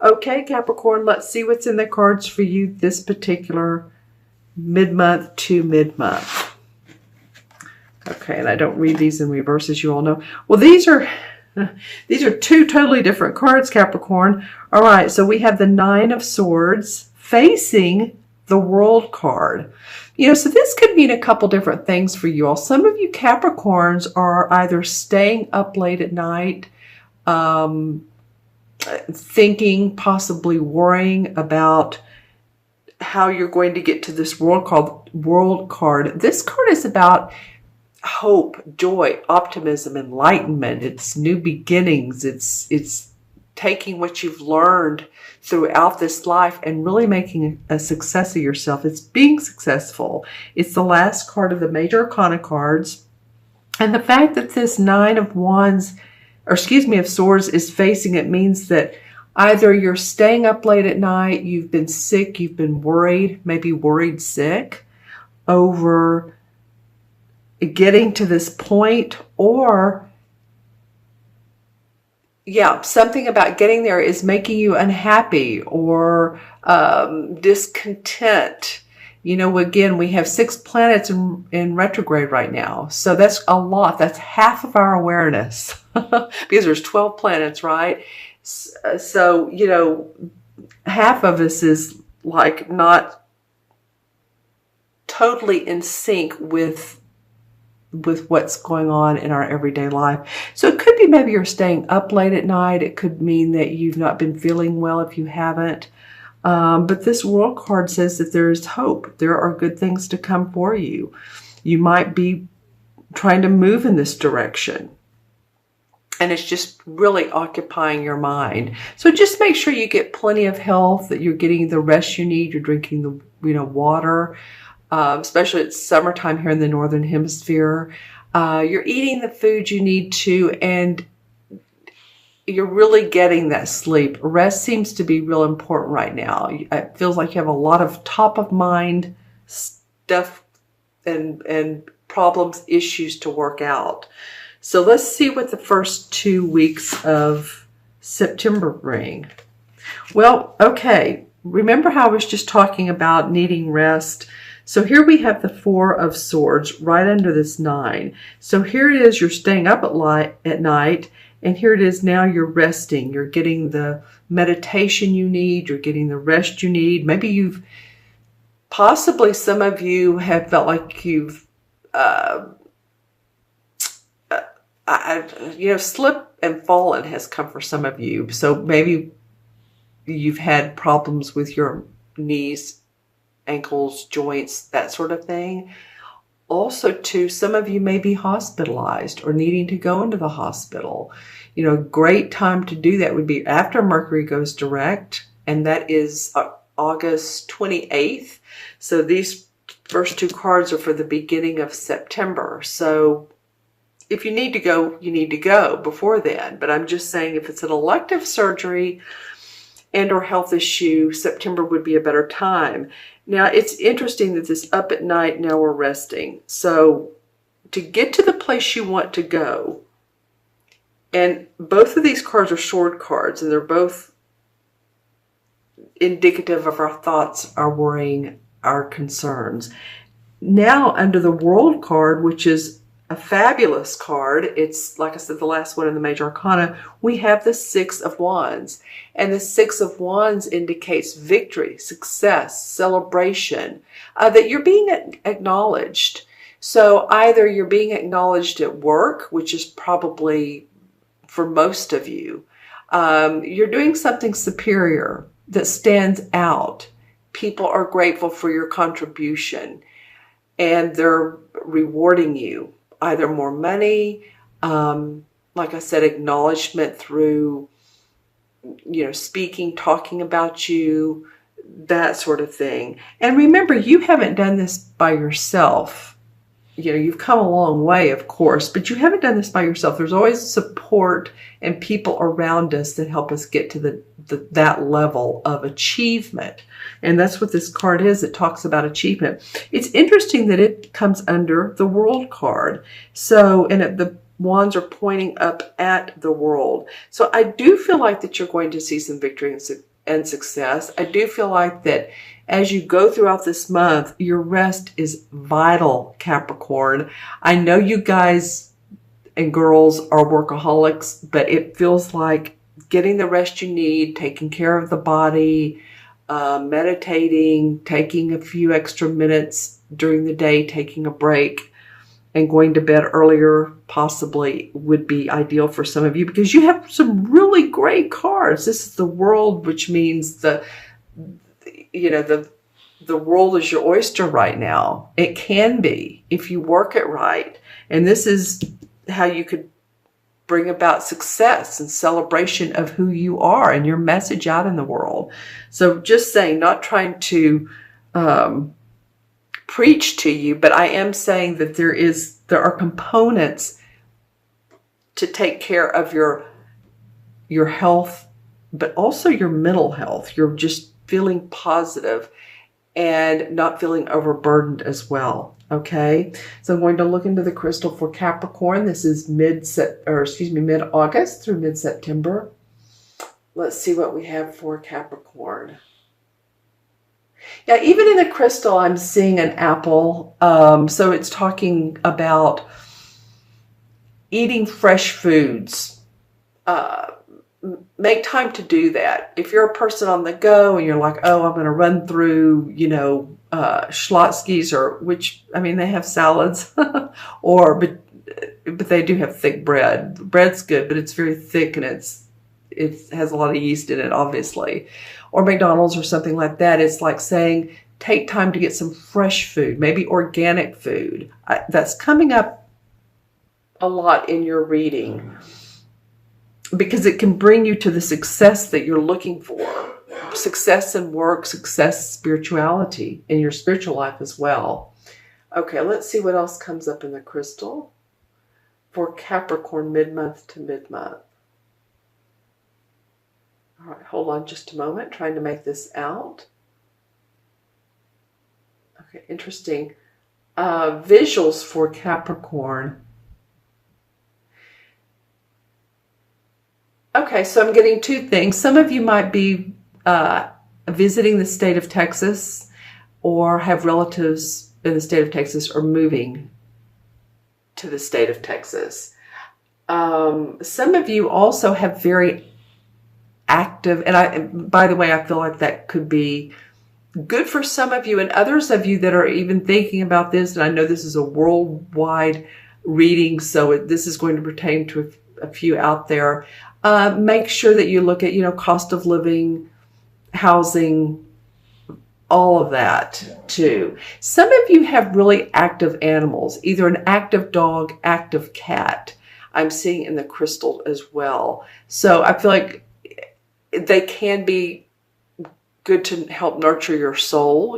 Okay, Capricorn, let's see what's in the cards for you this particular mid-month to mid-month. Okay, and I don't read these in reverse, as you all know. Well, these are two totally different cards, Capricorn. All right, so we have the Nine of Swords facing the World card. So this could mean a couple different things for you all. Some of you Capricorns are either staying up late at night, thinking, possibly worrying about how you're going to get to this world card. This card is about hope, joy, optimism, enlightenment. It's new beginnings. It's taking what you've learned throughout this life and really making a success of yourself. It's being successful. It's the last card of the major arcana cards. And the fact that this Nine of Wands, of Swords is facing it means that either you're staying up late at night, you've been sick, you've been worried, maybe worried sick over getting to this point, or something about getting there is making you unhappy or discontent. Again, we have 6 planets in retrograde right now. So that's a lot. That's half of our awareness because there's 12 planets, right? So, half of us is like not totally in sync with what's going on in our everyday life. So it could be maybe you're staying up late at night. It could mean that you've not been feeling well if you haven't. But this World card says that there is hope. There are good things to come for you. You might be trying to move in this direction, and it's just really occupying your mind. So just make sure you get plenty of health, that you're getting the rest you need, you're drinking the water, especially it's summertime here in the Northern Hemisphere. You're eating the food you need to, and you're really getting that sleep. Rest seems to be real important right now. It feels like you have a lot of top of mind stuff and problems, issues to work out. So let's see what the first 2 weeks of September bring. Well, okay. Remember how I was just talking about needing rest? So here we have the Four of Swords right under this 9. So here it is, you're staying up at night, and here it is now you're resting. You're getting the meditation you need. You're getting the rest you need. Maybe possibly some of you have felt like you've, slip and fallen has come for some of you. So maybe you've had problems with your knees, ankles, joints, that sort of thing. Also, too, some of you may be hospitalized or needing to go into the hospital. Great time to do that would be after Mercury goes direct, and that is August 28th. So these first 2 cards are for the beginning of September. So if you need to go, you need to go before then. But I'm just saying, if it's an elective surgery and or health issue, September would be a better time. Now, it's interesting that this up at night, now we're resting. So to get to the place you want to go, and both of these cards are sword cards, and they're both indicative of our thoughts, our worrying, our concerns. Now, under the World card, which is a fabulous card, it's, like I said, the last one in the major arcana, we have the Six of Wands. And the Six of Wands indicates victory, success, celebration, that you're being acknowledged. So either you're being acknowledged at work, which is probably for most of you, you're doing something superior that stands out. People are grateful for your contribution, and they're rewarding you. Either more money, like I said, acknowledgement through, speaking, talking about you, that sort of thing. And remember, you haven't done this by yourself. You've come a long way, of course, but you haven't done this by yourself. There's always support and people around us that help us get to that level of achievement. And that's what this card is. It talks about achievement. It's interesting that it comes under the World card. So, and Wands are pointing up at the world. So I do feel like that you're going to see some victory and success. I do feel like that as you go throughout this month, your rest is vital, Capricorn. I know you guys and girls are workaholics, but it feels like getting the rest you need, taking care of the body, meditating, taking a few extra minutes during the day, taking a break, and going to bed earlier possibly would be ideal for some of you, because you have some really great cards. This is the World, which means the world is your oyster right now. It can be if you work it right. And this is how you could bring about success and celebration of who you are and your message out in the world. So just saying, not trying to preach to you, but I am saying that there are components to take care of your health, but also your mental health. You're just feeling positive and not feeling overburdened as well. Okay, so I'm going to look into the crystal for Capricorn. This is mid-August through mid-September. Let's see what we have for Capricorn. Yeah, even in the crystal, I'm seeing an apple. So it's talking about eating fresh foods. Make time to do that. If you're a person on the go and you're like, oh, I'm going to run through, Schlotzsky's, or which, I mean, they have salads, but they do have thick bread. Bread's good, but it's very thick and it has a lot of yeast in it, obviously. Or McDonald's or something like that. It's like saying, take time to get some fresh food, maybe organic food. That's coming up a lot in your reading, because it can bring you to the success that you're looking for. Success in work, success, spirituality, in your spiritual life as well. Okay, let's see what else comes up in the crystal for Capricorn mid-month to mid-month. All right, hold on just a moment, trying to make this out. Okay, interesting. Visuals for Capricorn. Okay, so I'm getting two things. Some of you might be visiting the state of Texas, or have relatives in the state of Texas, or moving to the state of Texas. Some of you also have very active, and by the way, I feel like that could be good for some of you, and others of you that are even thinking about this, and I know this is a worldwide reading, so this is going to pertain to a few out there. Make sure that you look at, cost of living, housing, all of that too. Some of you have really active animals, either an active dog, active cat. I'm seeing in the crystal as well. So I feel like they can be good to help nurture your soul.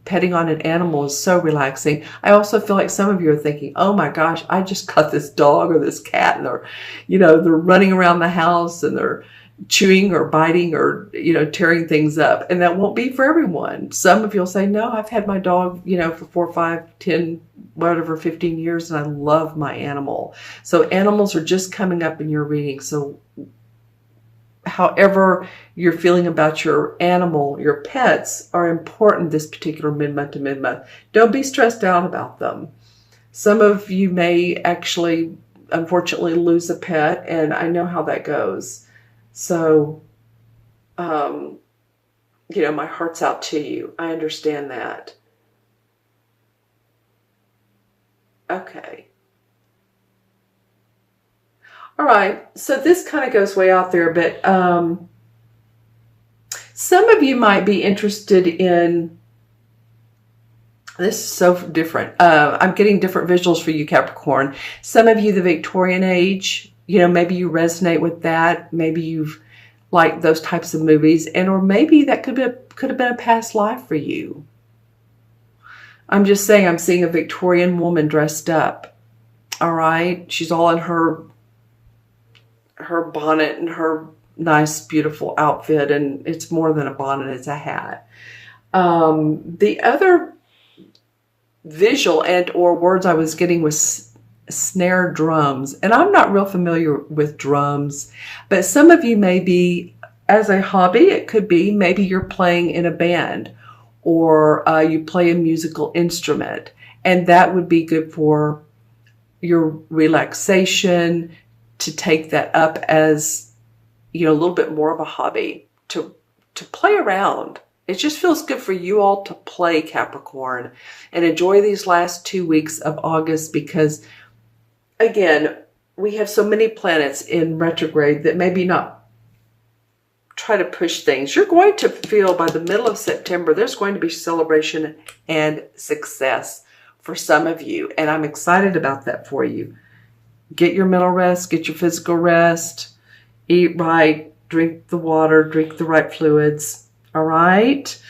Petting on an animal is so relaxing. I also feel like some of you are thinking, oh my gosh, I just got this dog or this cat, and they're running around the house and they're chewing or biting or, tearing things up. And that won't be for everyone. Some of you will say, no, I've had my dog, for 4, 5, 10, whatever, 15 years, and I love my animal. So animals are just coming up in your reading. So however you're feeling about your animal, your pets are important this particular mid-month to mid-month. Don't be stressed out about them. Some of you may actually, unfortunately, lose a pet, and I know how that goes. So, my heart's out to you. I understand that. Okay. All right, so this kind of goes way out there, but some of you might be interested in, this is so different. I'm getting different visuals for you, Capricorn. Some of you, the Victorian age, maybe you resonate with that. Maybe you've liked those types of movies, or maybe that could have been a past life for you. I'm just saying, I'm seeing a Victorian woman dressed up. All right, she's all in her bonnet and her nice, beautiful outfit, and it's more than a bonnet, it's a hat. The other visual and or words I was getting was snare drums. And I'm not real familiar with drums, but some of you may be, as a hobby, it could be maybe you're playing in a band, or you play a musical instrument, and that would be good for your relaxation, to take that up as, you know, a little bit more of a hobby, to play around. It just feels good for you all to play, Capricorn, and enjoy these last 2 weeks of August, because again, we have so many planets in retrograde that maybe not try to push things. You're going to feel by the middle of September, there's going to be celebration and success for some of you. And I'm excited about that for you. Get your mental rest, get your physical rest, eat right, drink the water, drink the right fluids. All right.